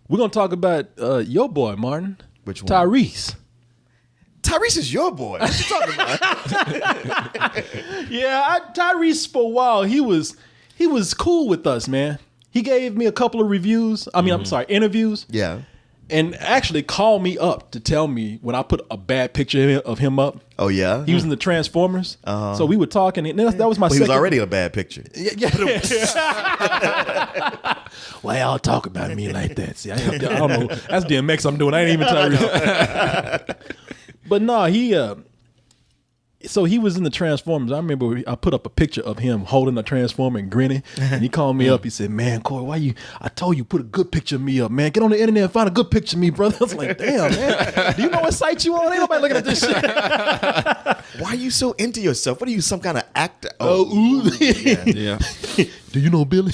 We're gonna talk about your boy, Martin. Which one? Tyrese. Tyrese is your boy. What you talking about? Yeah, Tyrese for a while he was cool with us, man. He gave me a couple of reviews. I mean, I'm sorry, interviews. Yeah. And actually called me up to tell me when I put a bad picture of him up. Oh yeah. He was in the Transformers. So we were talking, and that was my. Well, he second. was already a bad picture. Yeah. Why y'all talk about me like that? See, I don't know. That's DMX I'm doing. I ain't even Tyrese. But no, so he was in the Transformers. I remember I put up a picture of him holding a Transformer and grinning. And he called me up. He said, "Man, Corey, I told you put a good picture of me up, man. Get on the internet and find a good picture of me, brother." I was like, "Damn, man. Do you know what site you on? Ain't nobody looking at this shit." Why are you so into yourself? What are you, some kind of actor? Yeah. Do you know Billy?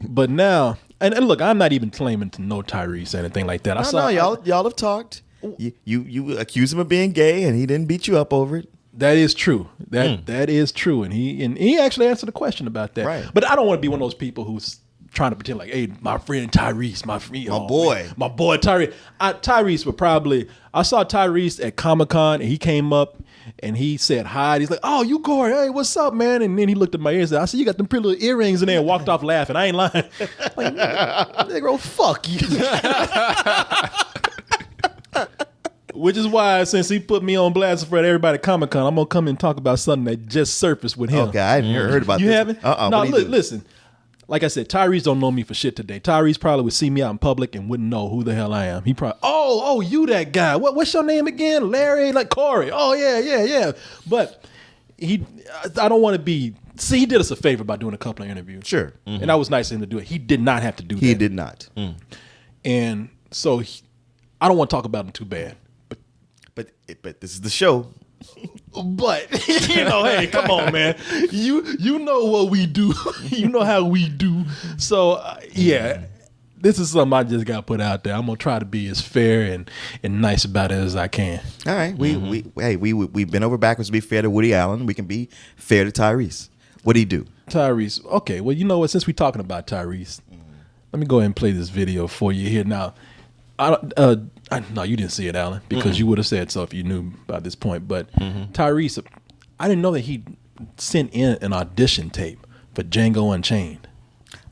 But now, and look, I'm not even claiming to know Tyrese or anything like that. No, y'all have talked. You accuse him of being gay, and he didn't beat you up over it. That is true. That is true, and he actually answered a question about that. Right. But I don't want to be one of those people who's trying to pretend like, "Hey, my friend Tyrese, my boy Tyrese." Tyrese I saw Tyrese at Comic-Con, and he came up and he said hi. He's like, "Oh, you Corey? Hey, what's up, man?" And then he looked at my ears and said, "I see you got them pretty little earrings in there," and walked off laughing. I ain't lying. Like, nigga, fuck you. Which is why, since he put me on blast in front of everybody at Comic-Con, I'm going to come and talk about something that just surfaced with him. Okay, I hadn't heard about this. You haven't? No, look, listen. Like I said, Tyrese don't know me for shit today. Tyrese probably would see me out in public and wouldn't know who the hell I am. He probably, oh, you that guy. What's your name again? Larry? Like Korey. Oh, yeah. But I don't want to be, see, he did us a favor by doing a couple of interviews. Sure. Mm-hmm. And that was nice of him to do it. He did not have to do that. He did not. And so I don't want to talk about him too bad. But this is the show. But hey, come on, man. You know what we do. You know how we do. So yeah, this is something I just got to put out there. I'm gonna try to be as fair and nice about it as I can. All right, we've been over backwards to be fair to Woody Allen. We can be fair to Tyrese. What do you do? Tyrese. Okay, well, you know what? Since we're talking about Tyrese, let me go ahead and play this video for you here now. No, you didn't see it, Alan, because you would have said so if you knew by this point. But Tyrese, I didn't know that he sent in an audition tape for Django Unchained.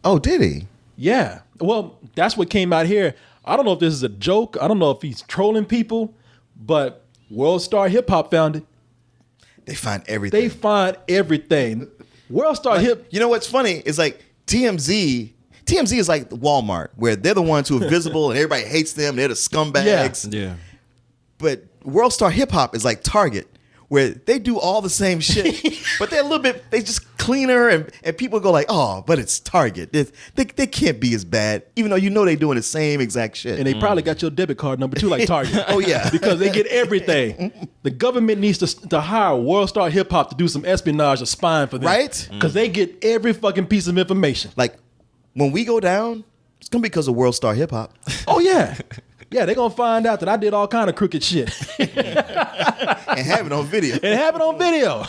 Oh, did he? Yeah. Well, that's what came out here. I don't know if this is a joke. I don't know if he's trolling people, but World Star Hip Hop found it. They find everything. World Star Hip. You know what's funny is like TMZ is like Walmart, where they're the ones who are visible and everybody hates them. They're the scumbags. Yeah. But World Star Hip Hop is like Target, where they do all the same shit, but they're a little bit, they just cleaner, and people go like, "Oh, but it's Target. They can't be as bad," even though they're doing the same exact shit. And they probably got your debit card number too, like Target. Oh yeah, because they get everything. The government needs to hire World Star Hip Hop to do some espionage or spying for them, right? Because they get every fucking piece of information. Like when we go down, it's gonna be because of World Star Hip Hop. Oh yeah. Yeah, they're going to find out that I did all kind of crooked shit. And have it on video.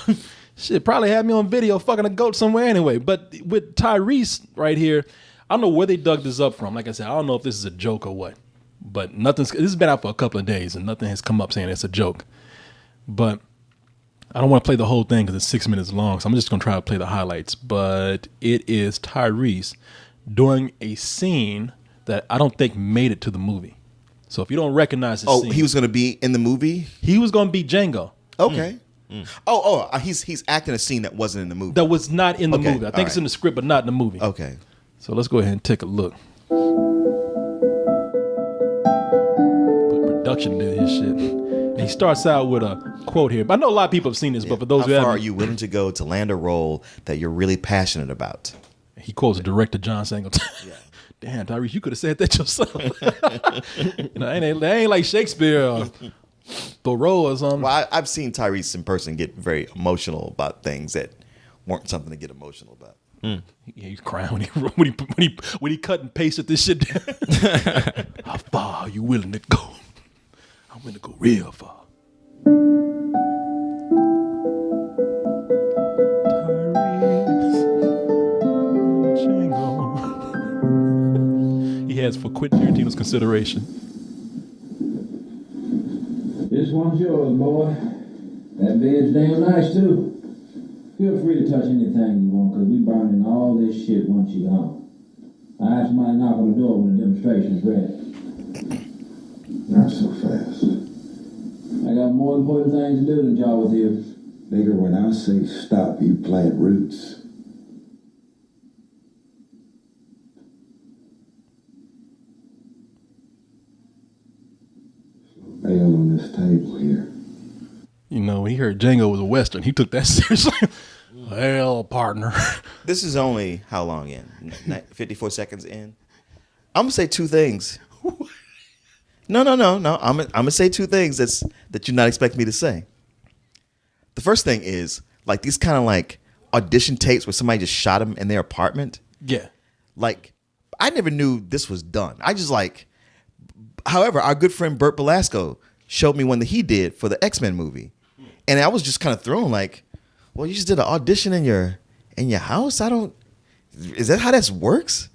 Shit, probably have me on video fucking a goat somewhere anyway. But with Tyrese right here, I don't know where they dug this up from. Like I said, I don't know if this is a joke or what. But this has been out for a couple of days and nothing has come up saying it's a joke. But I don't want to play the whole thing because it's 6 minutes long. So I'm just going to try to play the highlights. But it is Tyrese during a scene that I don't think made it to the movie. So if you don't recognize the scene. He was going to be in the movie? He was going to be Django. Okay. He's acting a scene that wasn't in the movie. That was not in the movie. I think it's in the script, but not in the movie. Okay. So let's go ahead and take a look. Put production into his shit. And he starts out with a quote here. But I know a lot of people have seen this, but for those who haven't. How far are you willing to go to land a role that you're really passionate about? He quotes director John Singleton. Yeah. Damn, Tyrese, you could have said that yourself. They ain't like Shakespeare or Thoreau or something. Well, I've seen Tyrese in person get very emotional about things that weren't something to get emotional about. Yeah, he's crying when he cut and pasted this shit down. How far are you willing to go? I'm willing to go real far. hands for Quentin Tarantino's consideration. This one's yours, boy. That bed's damn nice, too. Feel free to touch anything you want, because we burning all this shit once you get home. I have somebody knock on the door when the demonstration's ready. Not so fast. I got more important things to do than jaw with you. Nigga, when I say stop, you plant roots. Bail on this table here. You know, when he heard Django was a Western, he took that seriously. Well, partner. This is only how long in? 54 seconds in? I'm going to say two things. No. I'm gonna say two things that you're not expecting me to say. The first thing is like these kind of like audition tapes where somebody just shot him in their apartment. Yeah. Like I never knew this was done. I just like. However, our good friend Burt Belasco showed me one that he did for the X-Men movie, and I was just kind of thrown like, well, you just did an audition in your house. Is that how this works?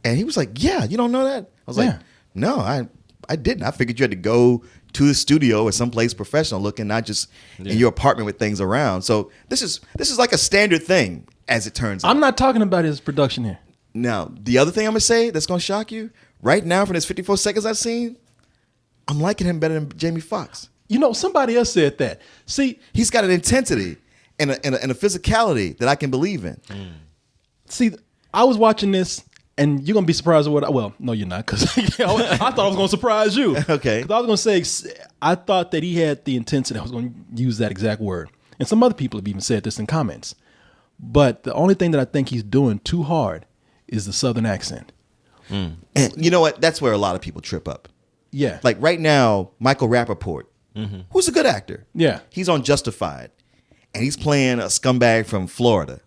And he was like, yeah, you don't know that? I was like, no, I didn't. I figured you had to go to the studio or someplace professional looking, not just in your apartment with things around. So this is like a standard thing, as it turns out. I'm not talking about his production here. Now, the other thing I'm going to say that's going to shock you, right now from this 54 seconds I've seen, I'm liking him better than Jamie Foxx. You know, somebody else said that. See, he's got an intensity and a physicality that I can believe in. See, I was watching this, and you're going to be surprised at what... Well, no, you're not, because I thought I was going to surprise you. Okay. 'Cause I was going to say, I thought that he had the intensity. I was going to use that exact word. And some other people have even said this in comments. But the only thing that I think he's doing too hard is the Southern accent. And you know what? That's where a lot of people trip up. Yeah. Like right now, Michael Rappaport, who's a good actor. Yeah. He's on Justified, and he's playing a scumbag from Florida.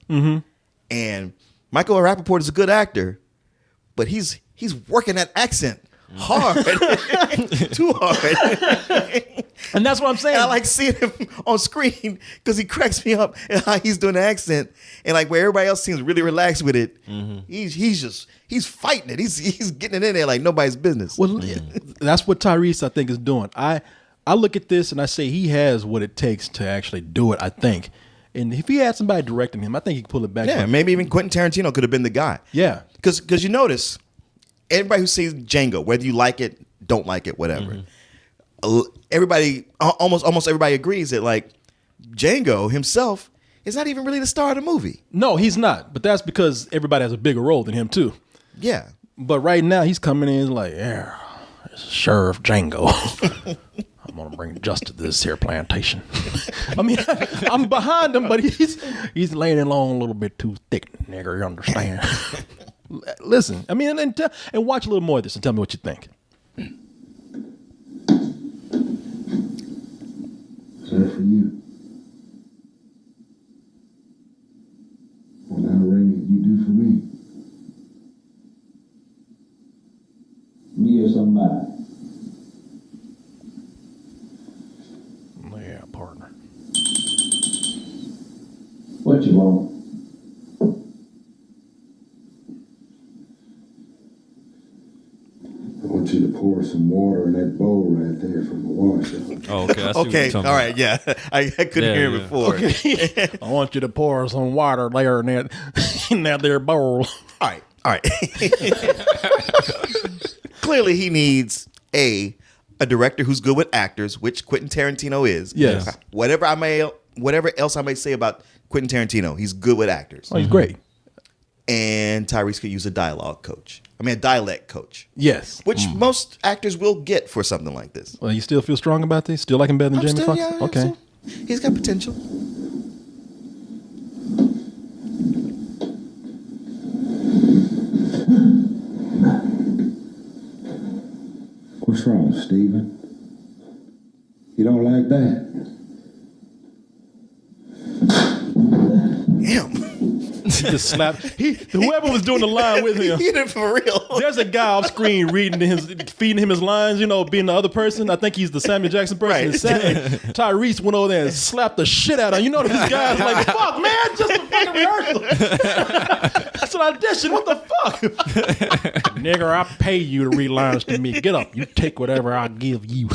And Michael Rappaport is a good actor, but he's working that accent hard, too hard. And that's what I'm saying. And I like seeing him on screen because he cracks me up and how he's doing the accent, and like where everybody else seems really relaxed with it, he's fighting it. He's getting it in there like nobody's business. Well, that's what Tyrese, I think, is doing. I look at this and I say he has what it takes to actually do it, I think. And if he had somebody directing him, I think he could pull it back. Yeah, maybe even Quentin Tarantino could have been the guy. Yeah. Because you notice, everybody who sees Django, whether you like it, don't like it, whatever, everybody, almost everybody agrees that like Django himself is not even really the star of the movie. No, he's not. But that's because everybody has a bigger role than him too. Yeah. But right now he's coming in like, yeah, it's Sheriff Django. I'm gonna bring justice to this here plantation. I mean, I'm behind him, but he's laying it on a little bit too thick, nigger. You understand? Listen, I mean, and watch a little more of this and tell me what you think. Is that for you? Well, that ring that you do for me. Me or somebody. Yeah, partner. What you want? I want you to pour some water in that bowl right there from the washer. Oh, okay. I see what you're talking all right, yeah. I couldn't hear it before. Okay. I want you to pour some water there in that there bowl. All right. Clearly, he needs a director who's good with actors, which Quentin Tarantino is. Yes. Whatever else I may say about Quentin Tarantino, he's good with actors. Oh, he's great. And Tyrese could use a dialect coach. Yes. Which most actors will get for something like this. Well, you still feel strong about this? Still like him better than Jamie Foxx? Yeah, okay. He's got potential. What's wrong, Steven? You don't like that? Damn. just slapped. Whoever was doing the line with him. He did it for real. There's a guy off screen feeding him his lines, being the other person. I think he's the Samuel Jackson person. Right. And Tyrese went over there and slapped the shit out of him. This guy's like, fuck, man, just a fucking rehearsal. That's an audition. What the fuck? Nigger, I pay you to read lines to me. Get up. You take whatever I give you.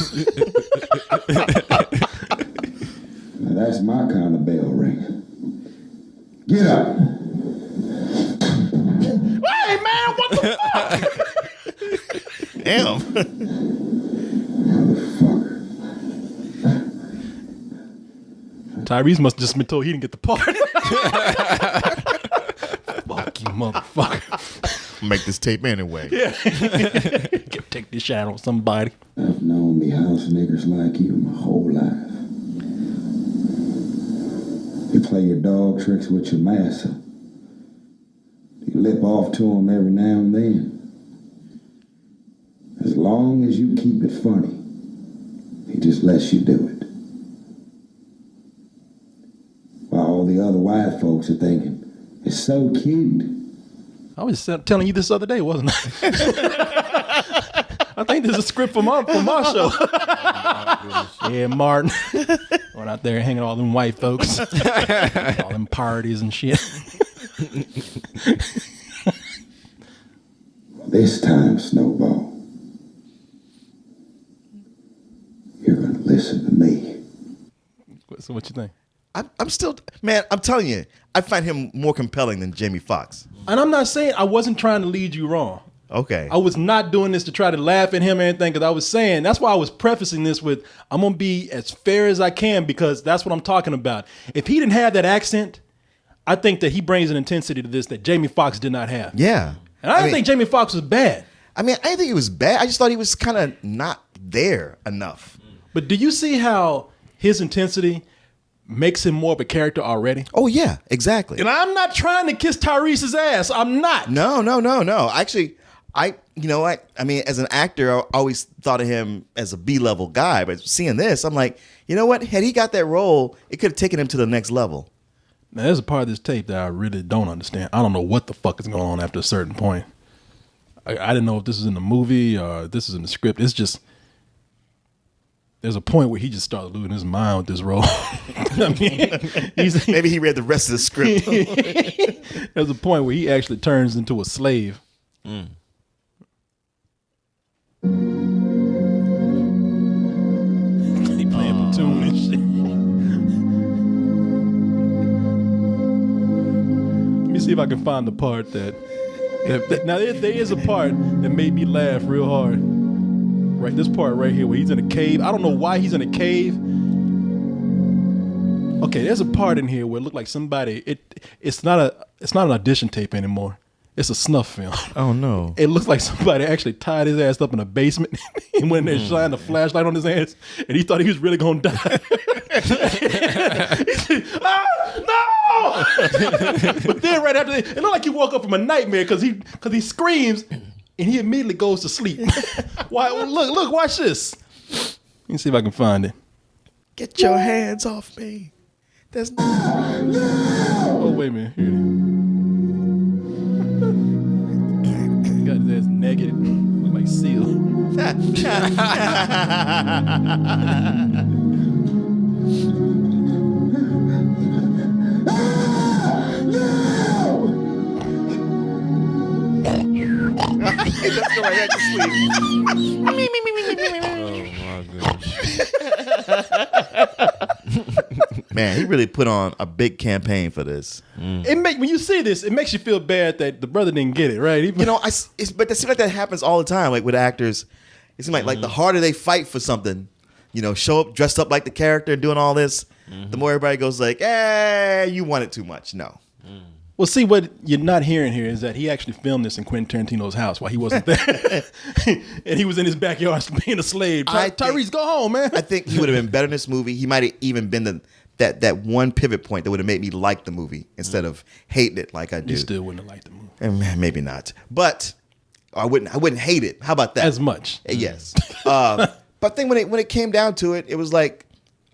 Now that's my kind of bell ring. Get up. Hey, man, what the fuck? Damn. Motherfucker. Tyrese must have just been told he didn't get the part. Fuck you, motherfucker. Make this tape anyway. Yeah. Take this shot on somebody. I've known me house niggers like you my whole life. You play your dog tricks with your master. You lip off to him every now and then. As long as you keep it funny, he just lets you do it. While all the other white folks are thinking, it's so cute. I was telling you this other day, wasn't I? I think this is a script from our show. Yeah, Martin. Going out there hanging all them white folks. All them parties and shit. This time, Snowball, you're going to listen to me. So what you think? I'm still, man, I'm telling you, I find him more compelling than Jamie Foxx. And I'm not saying I wasn't trying to lead you wrong. Okay. I was not doing this to try to laugh at him or anything, because I was saying, that's why I was prefacing this with, I'm going to be as fair as I can, because that's what I'm talking about. If he didn't have that accent, I think that he brings an intensity to this that Jamie Foxx did not have. Yeah. And I didn't think Jamie Foxx was bad. I mean, I didn't think he was bad. I just thought he was kind of not there enough. But do you see how his intensity makes him more of a character already? Oh, yeah, exactly. And I'm not trying to kiss Tyrese's ass. I'm not. No. Actually, I mean, as an actor, I always thought of him as a B-level guy. But seeing this, I'm like, you know what? Had he got that role, it could have taken him to the next level. Now, there's a part of this tape that I really don't understand. I don't know what the fuck is going on after a certain point. I didn't know if this is in the movie or if this is in the script. It's just, there's a point where he just started losing his mind with this role. I mean, Maybe he read the rest of the script. There's a point where he actually turns into a slave. Mm. He playing platoon and shit. Let me see if I can find the part that now there is a part that made me laugh real hard. Right, this part right here where he's in a cave. I don't know why he's in a cave. Okay, there's a part in here where it looked like somebody. It's not an audition tape anymore. It's a snuff film. Oh no! It looks like somebody actually tied his ass up in a basement and went in there shined a flashlight on his ass, and he thought he was really gonna die. No! But then right after that, it looked like he woke up from a nightmare because he screams and he immediately goes to sleep. Why? Look, watch this. Let me see if I can find it. Get your hands off me. There's no. Oh, wait a minute. Here it is. He got his ass naked. Look like Seal. Let's go right back to sleep. Man, he really put on a big campaign for this. When you see this, it makes you feel bad that the brother didn't get it, right? But it seems like that happens all the time. Like with actors, it seems like the harder they fight for something, show up dressed up like the character and doing all this, the more everybody goes like, you want it too much. No. Well, see, what you're not hearing here is that he actually filmed this in Quentin Tarantino's house while he wasn't there. And he was in his backyard being a slave. Tyrese, go home, man. I think he would have been better in this movie. He might have even been that one pivot point that would have made me like the movie instead of hating it like I do. You still wouldn't have liked the movie. And maybe not. But I wouldn't hate it. How about that? As much. Yes. But I think when it came down to it, it was like,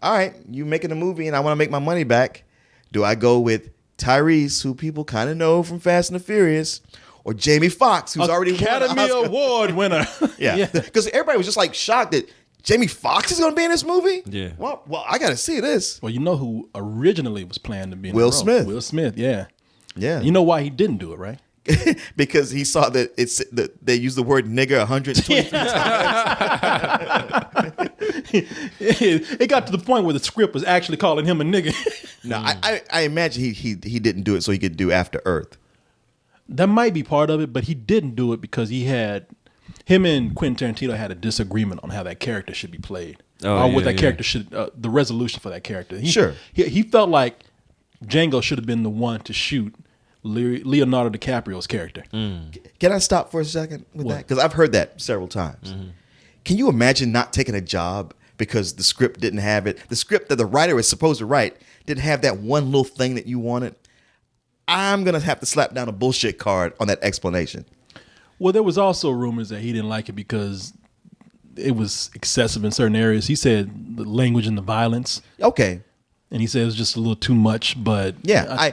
all right, you making a movie and I want to make my money back. Do I go with Tyrese, who people kind of know from Fast and the Furious, or Jamie Foxx, who's already won an Academy Oscar. Award winner. Yeah, because everybody was just like shocked that Jamie Foxx is going to be in this movie. Yeah. Well, I got to see this. Well, you know who originally was planned to be in Will the role? Smith. Will Smith, yeah. Yeah. You know why he didn't do it, right? Because he saw that they used the word nigger 123 times. It got to the point where the script was actually calling him a nigga. No, I imagine he didn't do it so he could do After Earth. That might be part of it, but he didn't do it because him and Quentin Tarantino had a disagreement on how that character should be played. Oh, or what yeah, that character should, the resolution for that character. Sure. He felt like Django should have been the one to shoot Leonardo DiCaprio's character. Can I stop for a second with that? Because I've heard that several times. Mm-hmm. Can you imagine not taking a job because the script didn't have it? The script that the writer is supposed to write didn't have that one little thing that you wanted. I'm going to have to slap down a bullshit card on that explanation. Well, there was also rumors that he didn't like it because it was excessive in certain areas. He said the language and the violence. Okay. And he said it was just a little too much, but Yeah,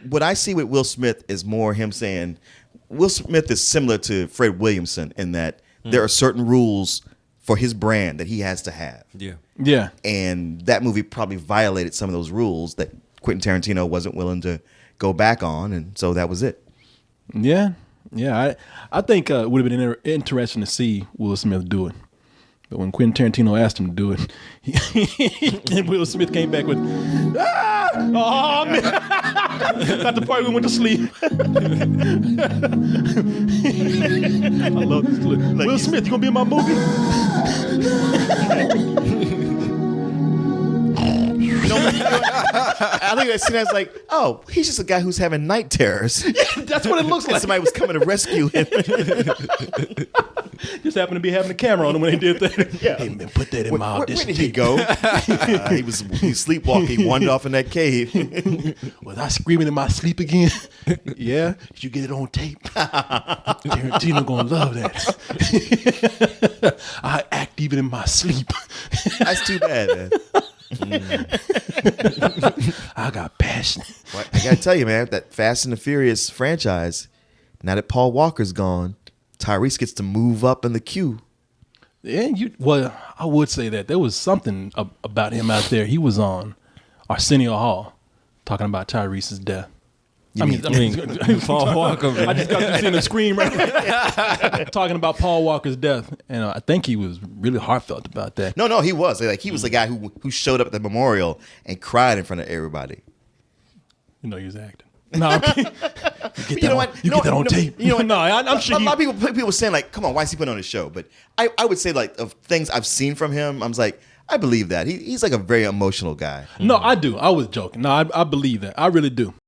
what I see with Will Smith is more him saying Will Smith is similar to Fred Williamson in that there are certain rules for his brand that he has to have. yeah. And that movie probably violated some of those rules that Quentin Tarantino wasn't willing to go back on, and so that was it. Yeah. I think it would have been interesting to see Will Smith do it. But when Quentin Tarantino asked him to do it, Will Smith came back with, oh, man. Not the part we went to sleep. I love this clip. Will Smith, you gonna be in my movie? I think that scene, I was like, oh, he's just a guy who's having night terrors. That's what it looks like. Somebody was coming to rescue him. Just happened to be having a camera on him when they did that. Yeah. Hey, man, put that in my Where audition did he tape. go? He was sleepwalking. He wandered off in that cave. Was I screaming in my sleep again? Yeah. Did you get it on tape? Tarantino gonna love that. I act even in my sleep. That's too bad, man. I got passion. Well, I gotta tell you, man, that Fast and the Furious franchise, now that Paul Walker's gone, Tyrese gets to move up in the queue. Yeah, well, I would say that there was something about him out there. He was on Arsenio Hall talking about Tyrese's death. I mean, Paul Walker. Man. I just got to see the screen right now. Talking about Paul Walker's death, and I think he was really heartfelt about that. No, he was. Like, he was the guy who showed up at the memorial and cried in front of everybody. You know, he was acting. No, you get that on tape. You know what? No, I'm sure. A lot of people were saying, like, come on, why is he putting on a show? But I would say, like, of things I've seen from him, I was like, I believe that. He's like a very emotional guy. No, I do. I was joking. No, I believe that. I really do.